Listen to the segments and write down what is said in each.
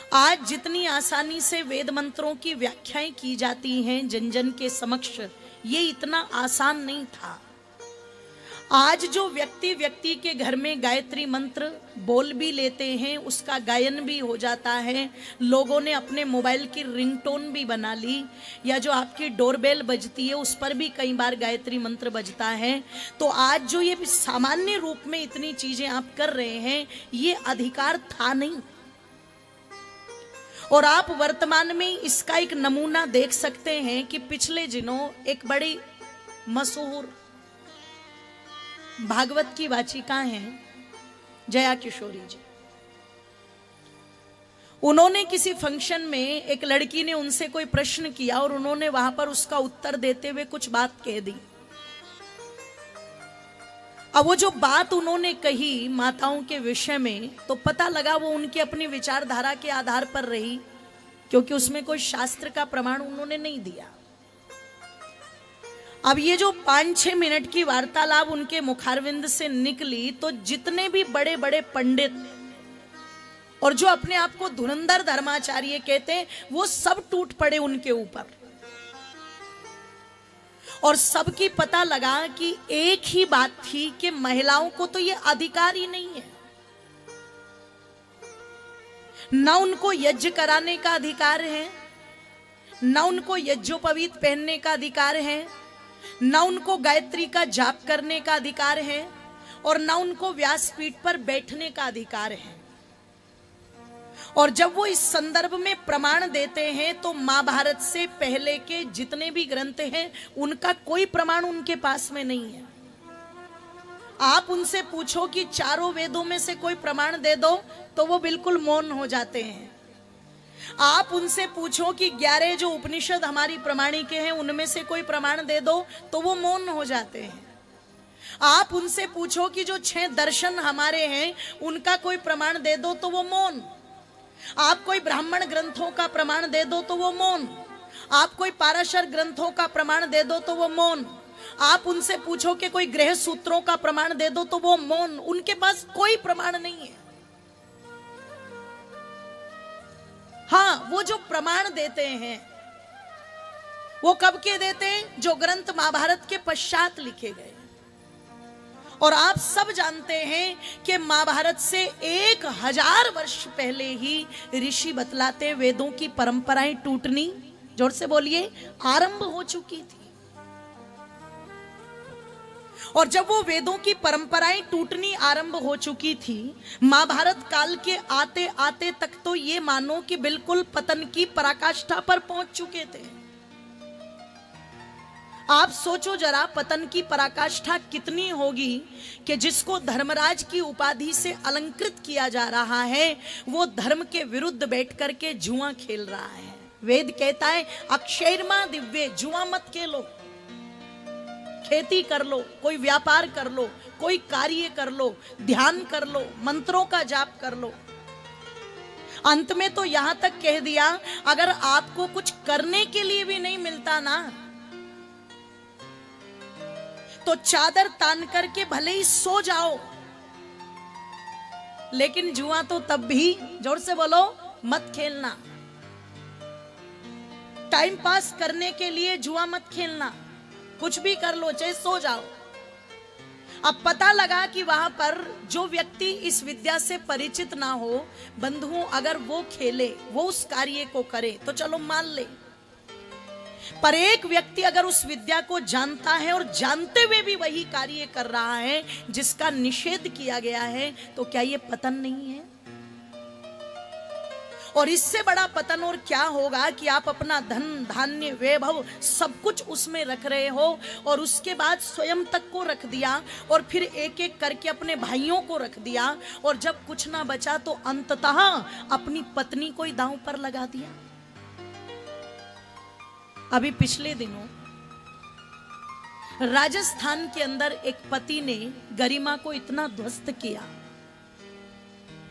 आज जितनी आसानी से वेद मंत्रों की व्याख्याएं की जाती हैं जन जन के समक्ष, ये इतना आसान नहीं था। आज जो व्यक्ति व्यक्ति के घर में गायत्री मंत्र बोल भी लेते हैं, उसका गायन भी हो जाता है, लोगों ने अपने मोबाइल की रिंगटोन भी बना ली, या जो आपकी डोरबेल बजती है उस पर भी कई बार गायत्री मंत्र बजता है। तो आज जो ये सामान्य रूप में इतनी चीजें आप कर रहे हैं, ये अधिकार था नहीं। और आप वर्तमान में इसका एक नमूना देख सकते हैं कि पिछले दिनों एक बड़ी मशहूर भागवत की वाचिका हैं जया किशोरी जी। उन्होंने किसी फंक्शन में एक लड़की ने उनसे कोई प्रश्न किया और उन्होंने वहां पर उसका उत्तर देते हुए कुछ बात कह दी। अब वो जो बात उन्होंने कही माताओं के विषय में, तो पता लगा वो उनकी अपनी विचारधारा के आधार पर रही, क्योंकि उसमें कोई शास्त्र का प्रमाण उन्होंने नहीं दिया। अब ये जो 5-6 मिनट की वार्तालाप उनके मुखारविंद से निकली, तो जितने भी बड़े बड़े पंडित और जो अपने आप को धुरंधर धर्माचार्य कहते हैं, वो सब टूट पड़े उनके ऊपर। और सबकी पता लगा कि एक ही बात थी कि महिलाओं को तो ये अधिकार ही नहीं है। न उनको यज्ञ कराने का अधिकार है, न उनको यज्ञोपवीत पहनने का अधिकार है, न उनको गायत्री का जाप करने का अधिकार है, और न उनको व्यासपीठ पर बैठने का अधिकार है। और जब वो इस संदर्भ में प्रमाण देते हैं, तो महाभारत से पहले के जितने भी ग्रंथ हैं उनका कोई प्रमाण उनके पास में नहीं है। आप उनसे पूछो कि चारों वेदों में से कोई प्रमाण दे दो, तो वो बिल्कुल मौन हो जाते हैं। आप उनसे पूछो कि 11 जो उपनिषद हमारी प्रमाणिक हैं उनमें से कोई प्रमाण दे दो, तो वो मौन हो जाते हैं। आप उनसे पूछो कि जो 6 दर्शन हमारे हैं उनका कोई प्रमाण दे दो, तो वो मौन। आप कोई ब्राह्मण ग्रंथों का प्रमाण दे दो, तो वो मौन। आप कोई पाराशर ग्रंथों का प्रमाण दे दो, तो वो मौन। आप उनसे पूछो कि कोई गृह सूत्रों का प्रमाण दे दो, तो वो मौन। उनके पास कोई प्रमाण नहीं है। हाँ, वो जो प्रमाण देते हैं वो कब के देते हैं? जो ग्रंथ महाभारत के पश्चात लिखे गए। और आप सब जानते हैं कि महाभारत से 1000 वर्ष पहले ही ऋषि बतलाते वेदों की परंपराएं टूटनी, जोर से बोलिए, आरंभ हो चुकी थी। और जब वो वेदों की परंपराएं टूटनी आरंभ हो चुकी थी, महाभारत काल के आते आते तक तो ये मानो कि बिल्कुल पतन की पराकाष्ठा पर पहुंच चुके थे। आप सोचो जरा, पतन की पराकाष्ठा कितनी होगी कि जिसको धर्मराज की उपाधि से अलंकृत किया जा रहा है, वो धर्म के विरुद्ध बैठ करके जुआ खेल रहा है। वेद कहता है अक्षैर्मा दिव्य, जुआ मत खेलो, खेती कर लो, कोई व्यापार कर लो, कोई कार्य कर लो, ध्यान कर लो, मंत्रों का जाप कर लो। अंत में तो यहां तक कह दिया, अगर आपको कुछ करने के लिए भी नहीं मिलता ना, तो चादर तान करके भले ही सो जाओ, लेकिन जुआ तो तब भी, जोर से बोलो, मत खेलना। टाइम पास करने के लिए जुआ मत खेलना, कुछ भी कर लो, चाहे सो जाओ। अब पता लगा कि वहां पर जो व्यक्ति इस विद्या से परिचित ना हो, बंधुओं, अगर वो खेले, वो उस कार्य को करे, तो चलो मान ले। पर एक व्यक्ति अगर उस विद्या को जानता है और जानते हुए भी वही कार्य कर रहा है जिसका निषेध किया गया है, तो क्या ये पतन नहीं है? और इससे बड़ा पतन और क्या होगा कि आप अपना धन धान्य वैभव सब कुछ उसमें रख रहे हो, और उसके बाद स्वयं तक को रख दिया, और फिर एक एक करके अपने भाइयों को रख दिया, और जब कुछ ना बचा तो अंततः अपनी पत्नी को ही दांव पर लगा दिया। अभी पिछले दिनों राजस्थान के अंदर एक पति ने गरिमा को इतना ध्वस्त किया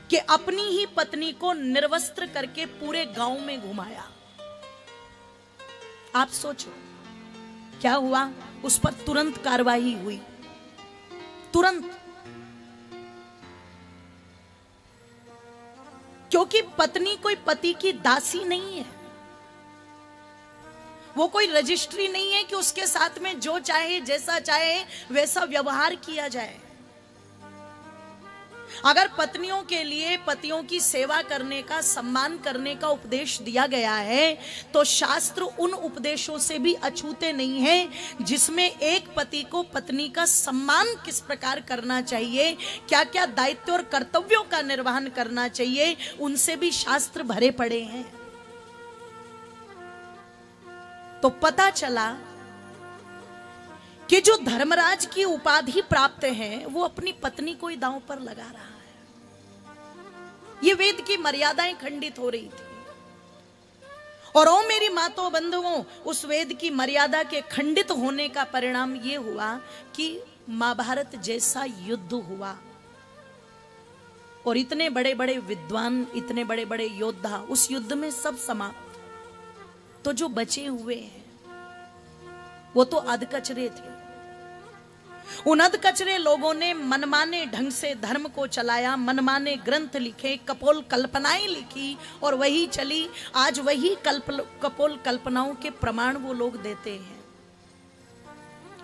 कि अपनी ही पत्नी को निर्वस्त्र करके पूरे गांव में घुमाया। आप सोचो क्या हुआ? उस पर तुरंत कार्रवाई हुई, तुरंत। क्योंकि पत्नी कोई पति की दासी नहीं है, वो कोई रजिस्ट्री नहीं है कि उसके साथ में जो चाहे जैसा चाहे वैसा व्यवहार किया जाए। अगर पत्नियों के लिए पतियों की सेवा करने का, सम्मान करने का उपदेश दिया गया है, तो शास्त्र उन उपदेशों से भी अछूते नहीं है जिसमें एक पति को पत्नी का सम्मान किस प्रकार करना चाहिए, क्या क्या दायित्व और कर्तव्यों का निर्वहन करना चाहिए, उनसे भी शास्त्र भरे पड़े हैं। तो पता चला कि जो धर्मराज की उपाधि प्राप्त है वो अपनी पत्नी को ही दांव पर लगा रहा है। ये वेद की मर्यादाएं खंडित हो रही थी। और ओ मेरी मातों बंधुओं, उस वेद की मर्यादा के खंडित होने का परिणाम ये हुआ कि महाभारत जैसा युद्ध हुआ और इतने बड़े बड़े विद्वान, इतने बड़े बड़े योद्धा उस युद्ध में सब समाप्त। तो जो बचे हुए हैं वो तो अधकचरे थे। उन अधकचरे लोगों ने मनमाने ढंग से धर्म को चलाया, मनमाने ग्रंथ लिखे, कपोल कल्पनाएं लिखी और वही चली। आज वही कपोल कल्पनाओं के प्रमाण वो लोग देते हैं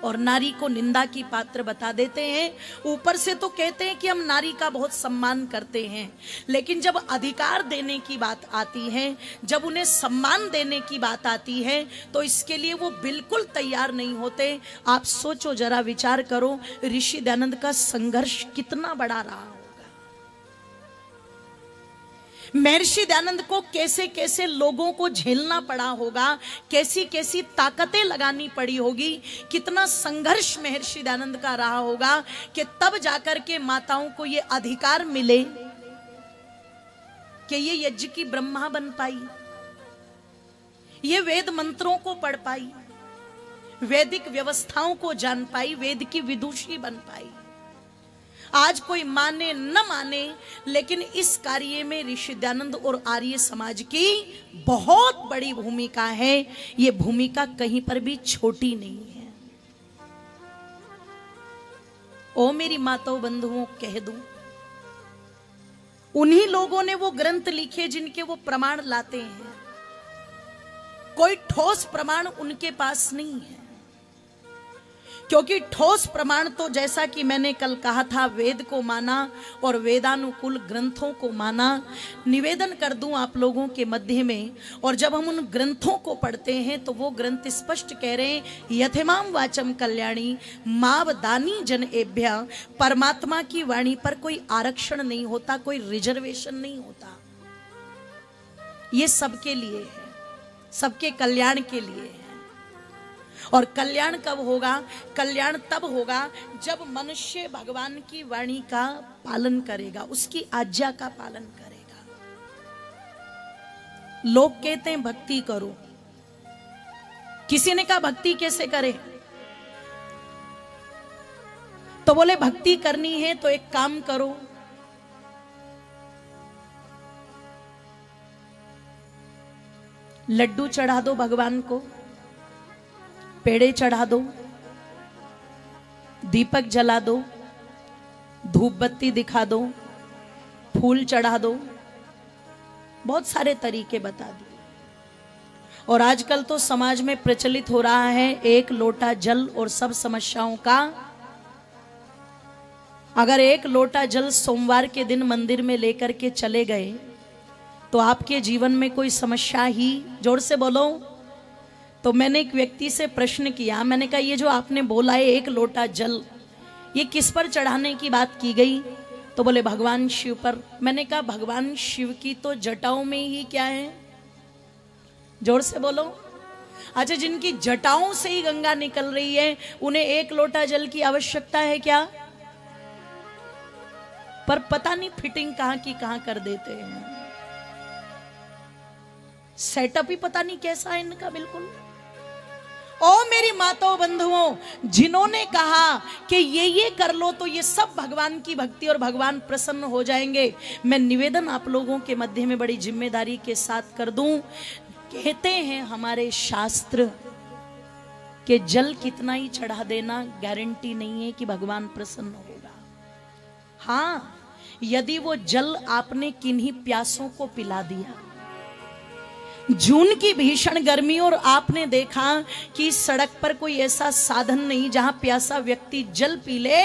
और नारी को निंदा की पात्र बता देते हैं। ऊपर से तो कहते हैं कि हम नारी का बहुत सम्मान करते हैं, लेकिन जब अधिकार देने की बात आती है, जब उन्हें सम्मान देने की बात आती है, तो इसके लिए वो बिल्कुल तैयार नहीं होते। आप सोचो जरा, विचार करो, ऋषि दयानंद का संघर्ष कितना बड़ा रहा होगा। महर्षि दयानंद को कैसे कैसे लोगों को झेलना पड़ा होगा, कैसी कैसी ताकतें लगानी पड़ी होगी, कितना संघर्ष महर्षि दयानंद का रहा होगा कि तब जाकर के माताओं को ये अधिकार मिले कि ये यज्ञ की ब्रह्मा बन पाई, ये वेद मंत्रों को पढ़ पाई, वैदिक व्यवस्थाओं को जान पाई, वेद की विदुषी बन पाई। आज कोई माने न माने, लेकिन इस कार्य में ऋषि दयानंद और आर्य समाज की बहुत बड़ी भूमिका है। ये भूमिका कहीं पर भी छोटी नहीं है। ओ मेरी माताओं बंधुओं, कह दूं, उन्हीं लोगों ने वो ग्रंथ लिखे जिनके वो प्रमाण लाते हैं। कोई ठोस प्रमाण उनके पास नहीं है, क्योंकि ठोस प्रमाण तो जैसा कि मैंने कल कहा था, वेद को माना और वेदानुकूल ग्रंथों को माना। निवेदन कर दूं आप लोगों के मध्य में, और जब हम उन ग्रंथों को पढ़ते हैं तो वो ग्रंथ स्पष्ट कह रहे हैं, यथेमाम वाचम कल्याणी माव दानी जन एभ्य। परमात्मा की वाणी पर कोई आरक्षण नहीं होता, कोई रिजर्वेशन नहीं होता। ये सबके लिए है, सबके कल्याण के लिए है। और कल्याण कब होगा? कल्याण तब होगा जब मनुष्य भगवान की वाणी का पालन करेगा, उसकी आज्ञा का पालन करेगा। लोग कहते हैं भक्ति करो, किसी ने कहा भक्ति कैसे करें? तो बोले भक्ति करनी है तो एक काम करो, लड्डू चढ़ा दो भगवान को, पेड़े चढ़ा दो, दीपक जला दो, धूप बत्ती दिखा दो, फूल चढ़ा दो, बहुत सारे तरीके बता दिए। और आजकल तो समाज में प्रचलित हो रहा है एक लोटा जल और सब समस्याओं का। अगर एक लोटा जल सोमवार के दिन मंदिर में लेकर के चले गए तो आपके जीवन में कोई समस्या ही, जोर से बोलो। तो मैंने एक व्यक्ति से प्रश्न किया, मैंने कहा ये जो आपने बोला है एक लोटा जल, ये किस पर चढ़ाने की बात की गई? तो बोले भगवान शिव पर। मैंने कहा भगवान शिव की तो जटाओं में ही क्या है? जोर से बोलो। अच्छा, जिनकी जटाओं से ही गंगा निकल रही है, उन्हें एक लोटा जल की आवश्यकता है क्या? पर पता नहीं फिटिंग कहां की कहां कर देते हैं। सेटअप ही पता नहीं कैसा है इनका बिल्कुल। ओ मेरी माताओं बंधुओं, जिन्होंने कहा कि ये कर लो तो ये सब भगवान की भक्ति और भगवान प्रसन्न हो जाएंगे, मैं निवेदन आप लोगों के मध्य में बड़ी जिम्मेदारी के साथ कर दूं। कहते हैं हमारे शास्त्र कि जल कितना ही चढ़ा देना गारंटी नहीं है कि भगवान प्रसन्न होगा। हाँ, यदि वो जल आपने किन्हीं प्यासों को पिला दिया, जून की भीषण गर्मी और आपने देखा कि सड़क पर कोई ऐसा साधन नहीं जहां प्यासा व्यक्ति जल पी ले,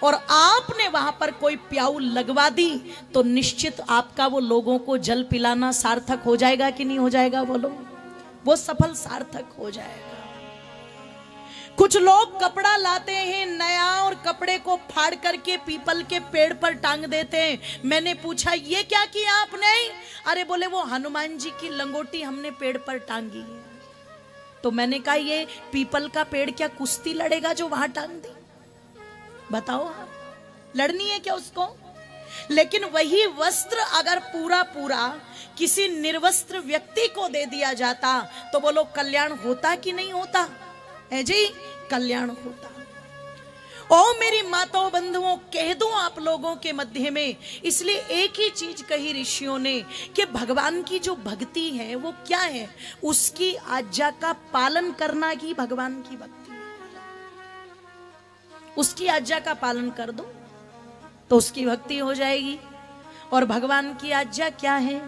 और आपने वहां पर कोई प्याऊ लगवा दी, तो निश्चित आपका वो लोगों को जल पिलाना सार्थक हो जाएगा कि नहीं हो जाएगा? बोलो, वो सफल सार्थक हो जाएगा। कुछ लोग कपड़ा लाते हैं नया और कपड़े को फाड़ करके पीपल के पेड़ पर टांग देते हैं। मैंने पूछा ये क्या किया आपने? अरे बोले वो हनुमान जी की लंगोटी हमने पेड़ पर टांगी है। तो मैंने कहा ये पीपल का पेड़ क्या कुश्ती लड़ेगा जो वहां टांग दी? बताओ, लड़नी है क्या उसको? लेकिन वही वस्त्र अगर पूरा पूरा किसी निर्वस्त्र व्यक्ति को दे दिया जाता तो बोलो कल्याण होता कि नहीं होता? है जी, कल्याण होता। ओ मेरी माताओं बंधुओं, कह दूं आप लोगों के मध्य में, इसलिए एक ही चीज कही ऋषियों ने कि भगवान की जो भक्ति है वो क्या है? उसकी आज्ञा का पालन करना ही भगवान की भक्ति है। उसकी आज्ञा का पालन कर दो तो उसकी भक्ति हो जाएगी। और भगवान की आज्ञा क्या है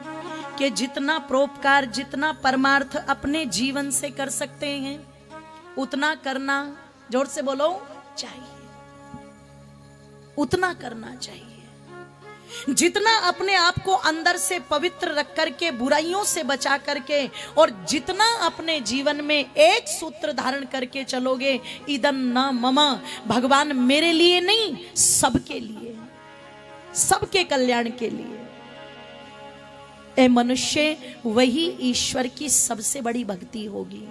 कि जितना परोपकार, जितना परमार्थ अपने जीवन से कर सकते हैं उतना करना, जोर से बोलो, चाहिए। उतना करना चाहिए। जितना अपने आप को अंदर से पवित्र रख करके, बुराइयों से बचा करके, और जितना अपने जीवन में एक सूत्र धारण करके चलोगे, इदं न मम, भगवान मेरे लिए नहीं, सबके लिए, सबके कल्याण के लिए। ए मनुष्य, वही ईश्वर की सबसे बड़ी भक्ति होगी।